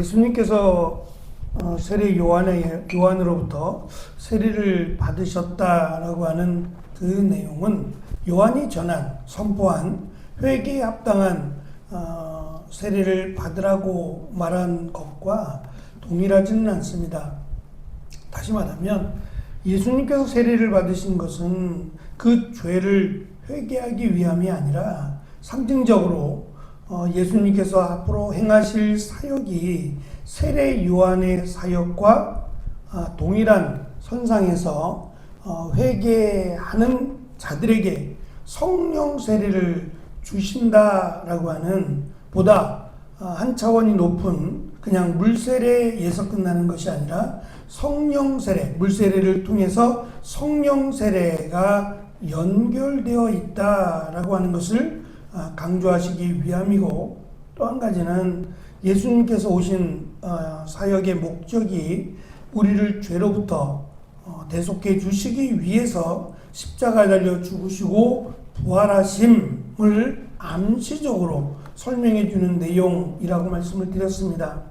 예수님께서 세례 요한으로부터 세례를 받으셨다라고 하는 그 내용은 요한이 선포한 회개에 합당한 세례를 받으라고 말한 것과 동일하지는 않습니다. 다시 말하면 예수님께서 세례를 받으신 것은 그 죄를 회개하기 위함이 아니라 상징적으로 예수님께서 앞으로 행하실 사역이 세례 요한의 사역과 동일한 선상에서 회개하는 자들에게 성령 세례를 주신다라고 하는 보다 한 차원이 높은 그냥 물세례에서 끝나는 것이 아니라 성령 세례, 물세례를 통해서 성령 세례가 연결되어 있다라고 하는 것을 강조하시기 위함이고, 또 한 가지는 예수님께서 오신 사역의 목적이 우리를 죄로부터 대속해 주시기 위해서 십자가에 달려 죽으시고 부활하심을 암시적으로 설명해 주는 내용이라고 말씀을 드렸습니다.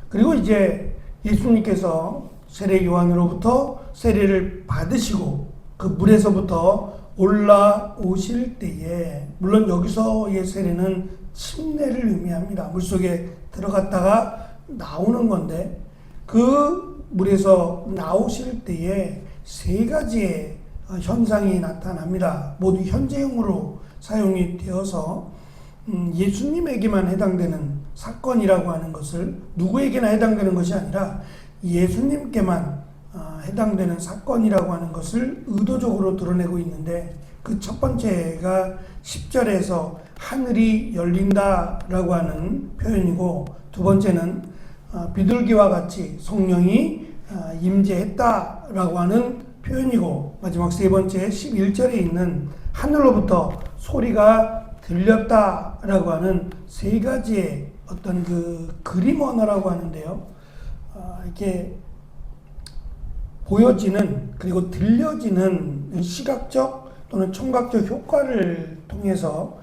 그리고 이제 예수님께서 세례 요한으로부터 세례를 받으시고 그 물에서부터 올라오실 때에, 물론 여기서의 세례는 침례를 의미합니다. 물속에 들어갔다가 나오는 건데, 그 물에서 나오실 때에 세 가지의 현상이 나타납니다. 모두 현재형으로 사용이 되어서 예수님에게만 해당되는 사건이라고 하는 것을, 누구에게나 해당되는 것이 아니라 예수님께만 해당되는 사건이라고 하는 것을 의도적으로 드러내고 있는데, 그 첫 번째가 10절에서 하늘이 열린다라고 하는 표현이고, 두 번째는 비둘기와 같이 성령이 임재했다라고 하는 표현이고, 마지막 세 번째 11절에 있는 하늘로부터 소리가 들렸다라고 하는 세 가지의 어떤 그 그림 언어라고 하는데요. 이렇게 보여지는, 그리고 들려지는 시각적 또는 청각적 효과를 통해서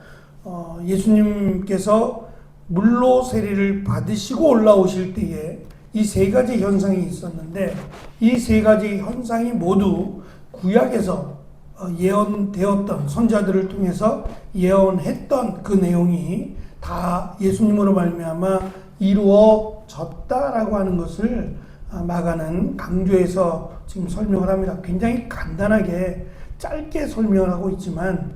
예수님께서 물로 세례를 받으시고 올라오실 때에 이 세 가지 현상이 있었는데, 이 세 가지 현상이 모두 구약에서 예언되었던, 선자들을 통해서 예언했던 그 내용이 다 예수님으로 말미암아 이루어졌다라고 하는 것을 마가는 강조해서 지금 설명을 합니다. 굉장히 간단하게 짧게 설명을 하고 있지만,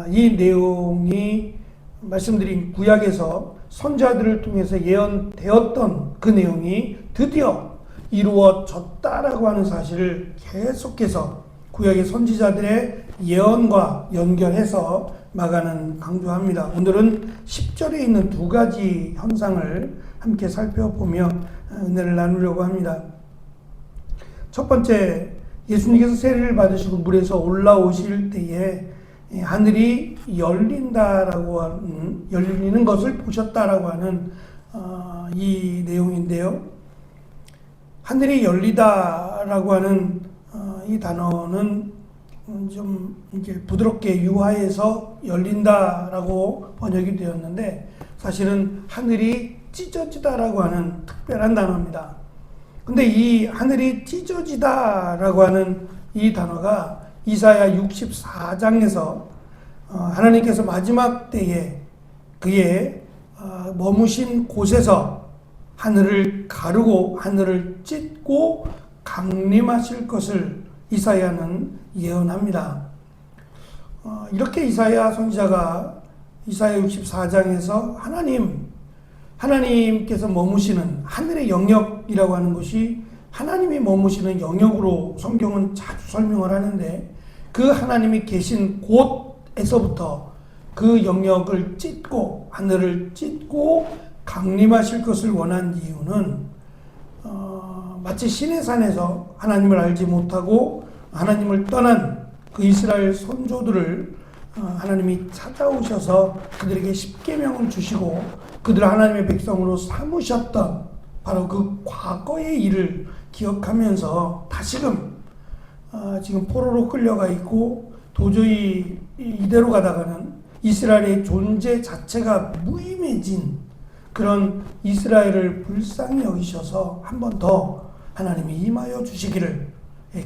이 내용이 말씀드린 구약에서 선자들을 통해서 예언되었던 그 내용이 드디어 이루어졌다라고 하는 사실을 계속해서 구약의 선지자들의 예언과 연결해서 마가는 강조합니다. 오늘은 10절에 있는 두 가지 현상을 함께 살펴보며 은혜를 나누려고 합니다. 첫 번째, 예수님께서 세례를 받으시고 물에서 올라오실 때에 하늘이 열린다라고 하는, 열리는 것을 보셨다라고 하는 이 내용인데요. 하늘이 열리다라고 하는 이 단어는 좀 이렇게 부드럽게 유화해서 열린다라고 번역이 되었는데, 사실은 하늘이 찢어지다라고 하는 특별한 단어입니다. 근데 이 하늘이 찢어지다라고 하는 이 단어가 이사야 64장에서 하나님께서 마지막 때에 그의 머무신 곳에서 하늘을 가르고 하늘을 찢고 강림하실 것을 이사야는 예언합니다. 이렇게 이사야 선지자가 이사야 64장에서 하나님께서 머무시는 하늘의 영역이라고 하는 것이 하나님이 머무시는 영역으로 성경은 자주 설명을 하는데, 그 하나님이 계신 곳에서부터 그 영역을 찢고 하늘을 찢고 강림하실 것을 원한 이유는 마치 시내산에서 하나님을 알지 못하고 하나님을 떠난 그 이스라엘 선조들을 하나님이 찾아오셔서 그들에게 십계명을 주시고 그들을 하나님의 백성으로 삼으셨던 바로 그 과거의 일을 기억하면서 다시금 지금 포로로 끌려가 있고 도저히 이대로 가다가는 이스라엘의 존재 자체가 무의미해진 그런 이스라엘을 불쌍히 여기셔서 한 번 더 하나님이 임하여 주시기를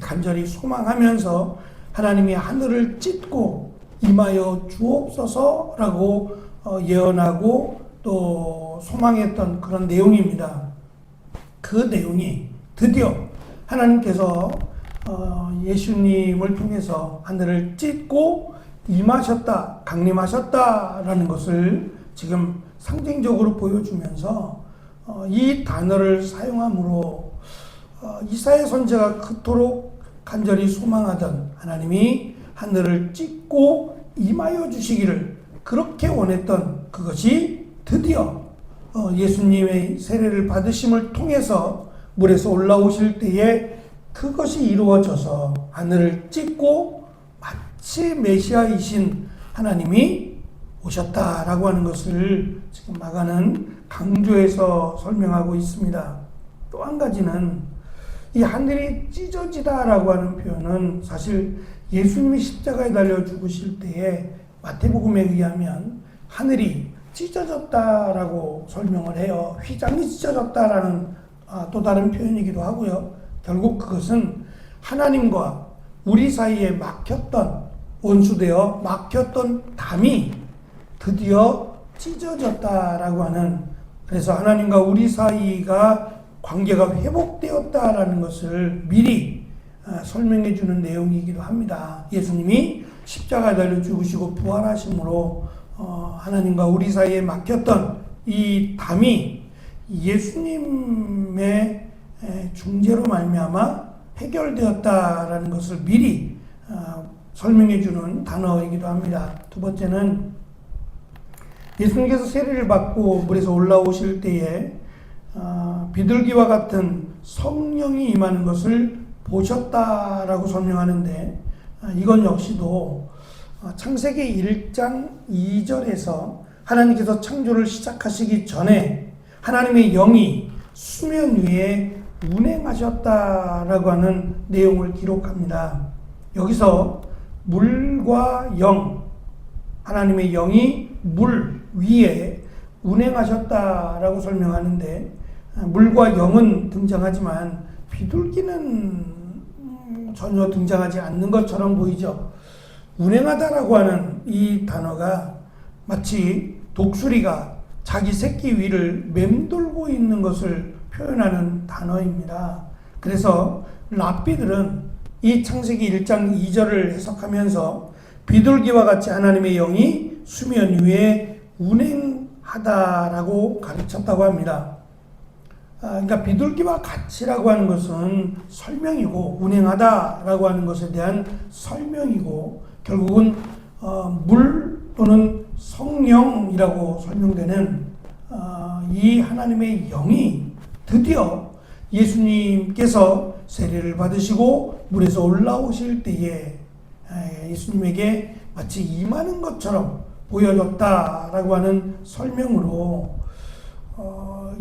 간절히 소망하면서 하나님이 하늘을 찢고 임하여 주옵소서라고 예언하고 또 소망했던 그런 내용입니다. 그 내용이 드디어 하나님께서 예수님을 통해서 하늘을 찢고 임하셨다, 강림하셨다라는 것을 지금 상징적으로 보여주면서 이 단어를 사용함으로 이사야 선지자가 그토록 간절히 소망하던 하나님이 하늘을 찢고 임하여 주시기를 그렇게 원했던 그것이 드디어 예수님의 세례를 받으심을 통해서 물에서 올라오실 때에 그것이 이루어져서 하늘을 찢고 마치 메시아이신 하나님이 오셨다라고 하는 것을 지금 마가는 강조해서 설명하고 있습니다. 또 한 가지는 이 하늘이 찢어지다라고 하는 표현은 사실 예수님이 십자가에 달려 죽으실 때에 마태복음에 의하면 하늘이 찢어졌다라고 설명을 해요. 휘장이 찢어졌다라는 또 다른 표현이기도 하고요. 결국 그것은 하나님과 우리 사이에 막혔던 원수되어 막혔던 담이 드디어 찢어졌다라고 하는, 그래서 하나님과 우리 사이가 관계가 회복되었다라는 것을 미리 설명해 주는 내용이기도 합니다. 예수님이 십자가에 달려 죽으시고 부활하심으로 하나님과 우리 사이에 막혔던 이 담이 예수님의 중재로 말미암아 해결되었다라는 것을 미리 설명해 주는 단어이기도 합니다. 두 번째는 예수님께서 세례를 받고 물에서 올라오실 때에 비둘기와 같은 성령이 임하는 것을 보셨다라고 설명하는데, 이건 역시도 창세기 1장 2절에서 하나님께서 창조를 시작하시기 전에 하나님의 영이 수면 위에 운행하셨다라고 하는 내용을 기록합니다. 여기서 물과 영, 하나님의 영이 물 위에 운행하셨다라고 설명하는데, 물과 영은 등장하지만 비둘기는 전혀 등장하지 않는 것처럼 보이죠. 운행하다라고 하는 이 단어가 마치 독수리가 자기 새끼 위를 맴돌고 있는 것을 표현하는 단어입니다. 그래서 랍비들은 이 창세기 1장 2절을 해석하면서 비둘기와 같이 하나님의 영이 수면 위에 운행하다라고 가르쳤다고 합니다. 그러니까 비둘기와 같이라고 하는 것은 설명이고, 운행하다라고 하는 것에 대한 설명이고, 결국은 물 또는 성령이라고 설명되는 이 하나님의 영이 드디어 예수님께서 세례를 받으시고 물에서 올라오실 때에 예수님에게 마치 임하는 것처럼 보여졌다라고 하는 설명으로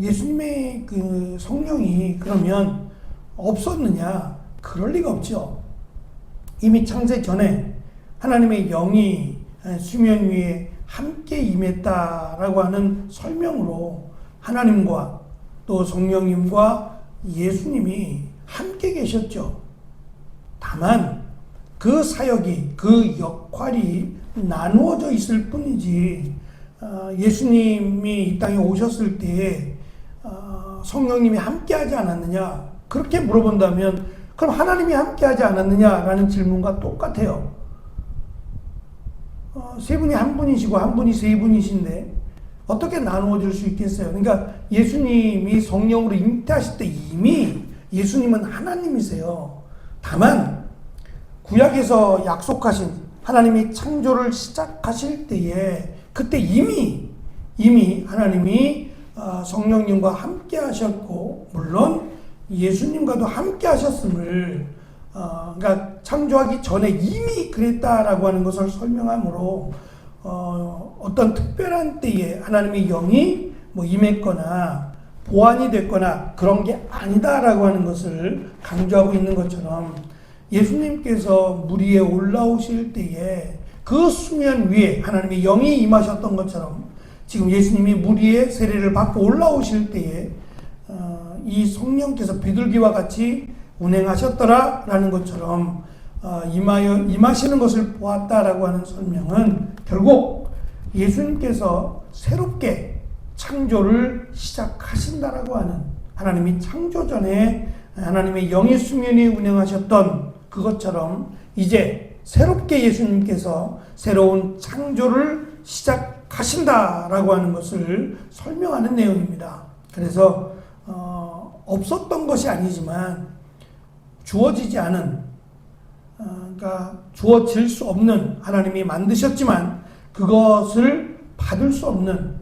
예수님의 그 성령이 그러면 없었느냐? 그럴 리가 없죠. 이미 창세 전에 하나님의 영이 수면 위에 함께 임했다라고 하는 설명으로 하나님과 또 성령님과 예수님이 함께 계셨죠. 다만 그 사역이, 그 역할이 나누어져 있을 뿐이지, 예수님이 이 땅에 오셨을 때에 성령님이 함께하지 않았느냐, 그렇게 물어본다면 그럼 하나님이 함께하지 않았느냐라는 질문과 똑같아요. 세 분이 한 분이시고 한 분이 세 분이신데 어떻게 나누어질 수 있겠어요? 그러니까 예수님이 성령으로 잉태하실 때 이미 예수님은 하나님이세요. 다만 구약에서 약속하신 하나님이 창조를 시작하실 때에 그때 이미 하나님이 성령님과 함께 하셨고, 물론 예수님과도 함께 하셨음을, 그러니까 창조하기 전에 이미 그랬다라고 하는 것을 설명하므로 어떤 특별한 때에 하나님의 영이 임했거나 보완이 됐거나 그런 게 아니다라고 하는 것을 강조하고 있는 것처럼, 예수님께서 물 위에 올라오실 때에 그 수면 위에 하나님의 영이 임하셨던 것처럼 지금 예수님이 물 위에 세례를 받고 올라오실 때에 이 성령께서 비둘기와 같이 운행하셨더라라는 것처럼 임하시는 것을 보았다라고 하는 설명은 결국 예수님께서 새롭게 창조를 시작하신다라고 하는, 하나님이 창조 전에 하나님의 영의 수면이 운행하셨던 그것처럼 이제 새롭게 예수님께서 새로운 창조를 시작하신다라고 하는 것을 설명하는 내용입니다. 그래서 없었던 것이 아니지만 주어지지 않은, 그러니까 주어질 수 없는, 하나님이 만드셨지만 그것을 받을 수 없는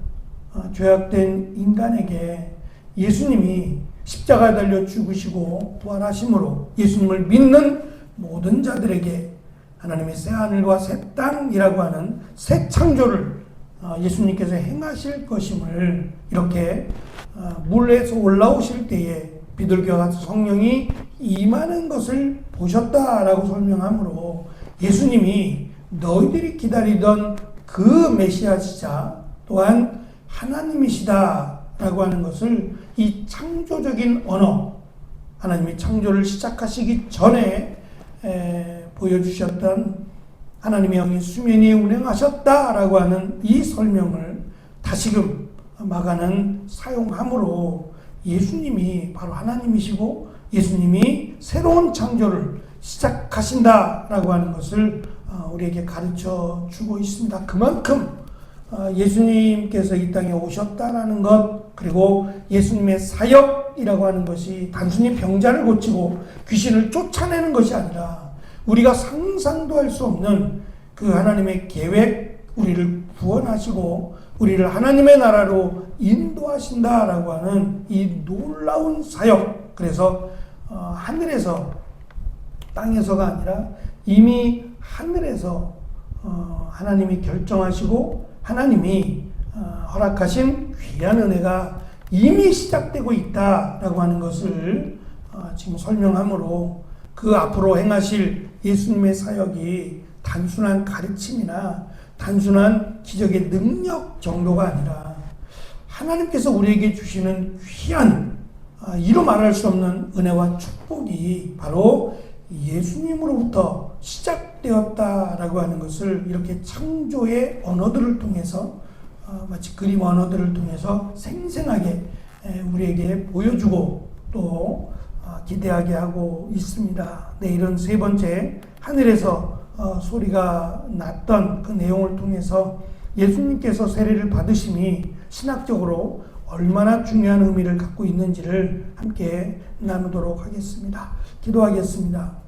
죄악된 인간에게 예수님이 십자가에 달려 죽으시고 부활하심으로 예수님을 믿는 모든 자들에게 하나님의 새 하늘과 새 땅이라고 하는 새 창조를 예수님께서 행하실 것임을 이렇게 물에서 올라오실 때에 비둘기와 같은 성령이 임하는 것을 보셨다라고 설명하므로 예수님이 너희들이 기다리던 그 메시아시자 또한 하나님이시다라고 하는 것을 이 창조적인 언어, 하나님이 창조를 시작하시기 전에 보여주셨던 하나님의 영이 수면이 운행하셨다라고 하는 이 설명을 다시금 마가는 사용함으로 예수님이 바로 하나님이시고 예수님이 새로운 창조를 시작하신다라고 하는 것을 우리에게 가르쳐 주고 있습니다. 그만큼 예수님께서 이 땅에 오셨다라는 것, 그리고 예수님의 사역이라고 하는 것이 단순히 병자를 고치고 귀신을 쫓아내는 것이 아니라 우리가 상상도 할 수 없는 그 하나님의 계획, 우리를 구원하시고 우리를 하나님의 나라로 인도하신다라고 하는 이 놀라운 사역. 그래서 하늘에서, 땅에서가 아니라 이미 하늘에서 하나님이 결정하시고 하나님이 허락하신 귀한 은혜가 이미 시작되고 있다라고 하는 것을 지금 설명하므로 그 앞으로 행하실 예수님의 사역이 단순한 가르침이나 단순한 기적의 능력 정도가 아니라 하나님께서 우리에게 주시는 귀한, 이루 말할 수 없는 은혜와 축복이 바로 예수님으로부터 시작되었다라고 하는 것을 이렇게 창조의 언어들을 통해서, 마치 그림 언어들을 통해서 생생하게 우리에게 보여주고 또 기대하게 하고 있습니다. 내일은 세 번째, 하늘에서 소리가 났던 그 내용을 통해서 예수님께서 세례를 받으심이 신학적으로 얼마나 중요한 의미를 갖고 있는지를 함께 나누도록 하겠습니다. 기도하겠습니다.